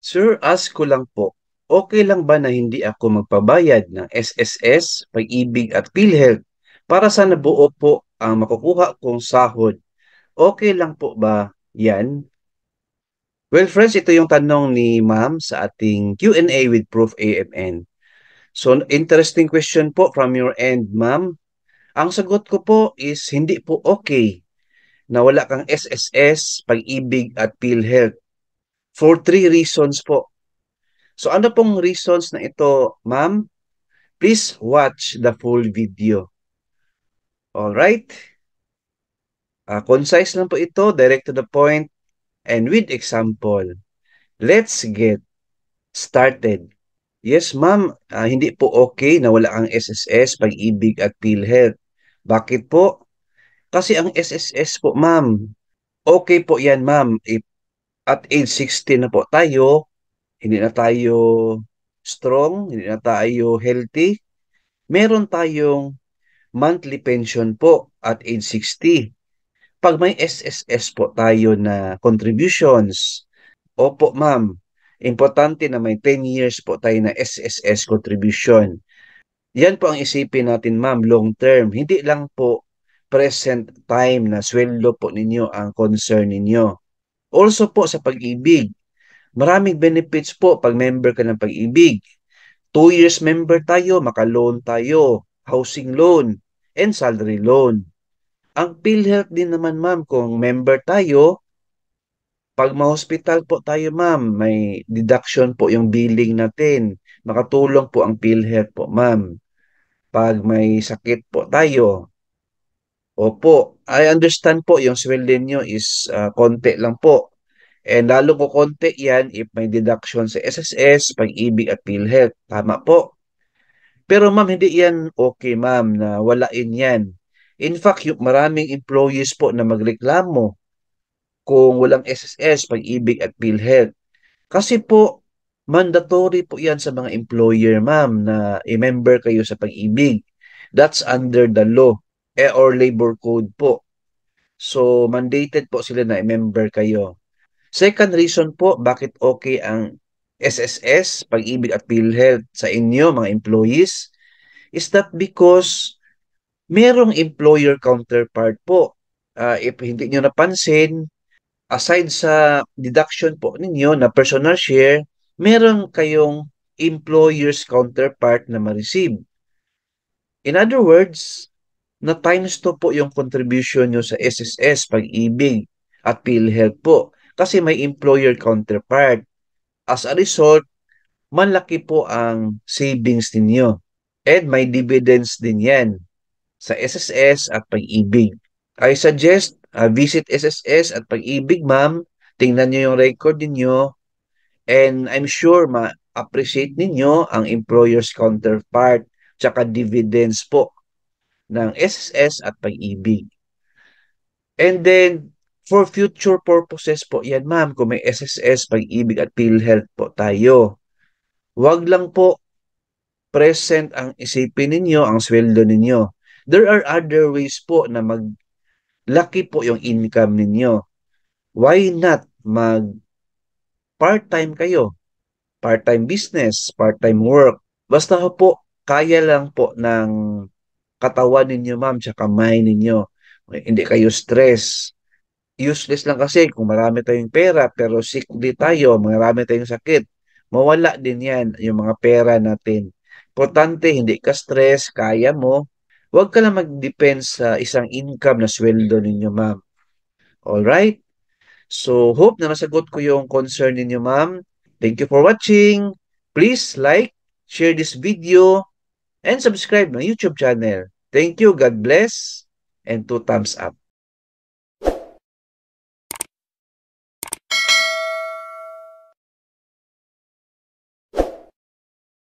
Sir, ask ko lang po, okay lang ba na hindi ako magpabayad ng SSS, Pag-ibig at PhilHealth para sa nabuo po ang makukuha kong sahod? Okay lang po ba yan? Well, friends, ito yung tanong ni ma'am sa ating Q&A with Proof AMN. So, interesting question po from your end, ma'am. Ang sagot ko po is hindi po okay na wala kang SSS, Pag-ibig at PhilHealth for three reasons po. So ano pong reasons na ito, ma'am? Please watch the full video. Alright? Concise lang po ito, direct to the point, and with example. Let's get started. Yes, ma'am, hindi po okay na wala kang SSS, Pag-ibig at PhilHealth. Bakit po? Kasi ang SSS po, ma'am, okay po yan, ma'am. If at age 60 na po tayo, hindi na tayo strong, hindi na tayo healthy, meron tayong monthly pension po at age 60. Pag may SSS po tayo na contributions, opo ma'am, importante na may 10 years po tayo na SSS contribution. Yan po ang isipin natin ma'am, long term. Hindi lang po present time na sweldo po ninyo ang concern ninyo. Also po sa pag-ibig, maraming benefits po pag member ka ng pag-ibig. 2 years member tayo, maka-loan tayo, housing loan, and salary loan. Ang PhilHealth din naman ma'am, kung member tayo, pag ma-hospital po tayo ma'am, may deduction po yung billing natin. Makatulong po ang PhilHealth po ma'am. Pag may sakit po tayo, opo, I understand po yung sweldo nyo is konti lang po. And lalo ko konti yan if may deduction sa SSS, Pag-ibig at PhilHealth. Tama po. Pero ma'am, hindi yan okay ma'am na walain yan. In fact, yung maraming employees po na magreklamo kung walang SSS, Pag-ibig at PhilHealth. Kasi po, mandatory po yan sa mga employer ma'am na i-member kayo sa Pag-ibig. That's under the law or labor code po. So, mandated po sila na i-member kayo. Second reason po, bakit okay ang SSS, Pag-ibig at PhilHealth sa inyo, mga employees, is that because merong employer counterpart po. If hindi nyo napansin, aside sa deduction po ninyo na personal share, meron kayong employer's counterpart na ma-receive. In other words, na times to po yung contribution nyo sa SSS, Pag-ibig at PhilHealth po. Kasi may employer counterpart. As a result, malaki po ang savings ninyo. And may dividends din yan sa SSS at Pag-ibig. I suggest visit SSS at Pag-ibig, ma'am. Tingnan nyo yung record ninyo and I'm sure ma-appreciate ninyo ang employer's counterpart tsaka dividends po ng SSS at Pag-ibig. And then, for future purposes po, yan ma'am, kung may SSS, Pag-ibig at PhilHealth po tayo. Huwag lang po present ang isipin ninyo, ang sweldo ninyo. There are other ways po na maglaki po yung income ninyo. Why not part-time kayo? Part-time business, part-time work. Basta po, kaya lang po ng katawan ninyo, ma'am, tsaka mind ninyo. Hindi kayo stress. Useless lang kasi kung marami tayong pera pero sick di tayo, marami tayong sakit. Mawala din yan yung mga pera natin. Importante, hindi ka stress, kaya mo. Huwag ka lang mag-depend sa isang income na sweldo ninyo, ma'am. Alright? So, hope na nasagot ko yung concern ninyo, ma'am. Thank you for watching. Please like, share this video, and subscribe my YouTube channel. Thank you. God bless. And 2 thumbs up.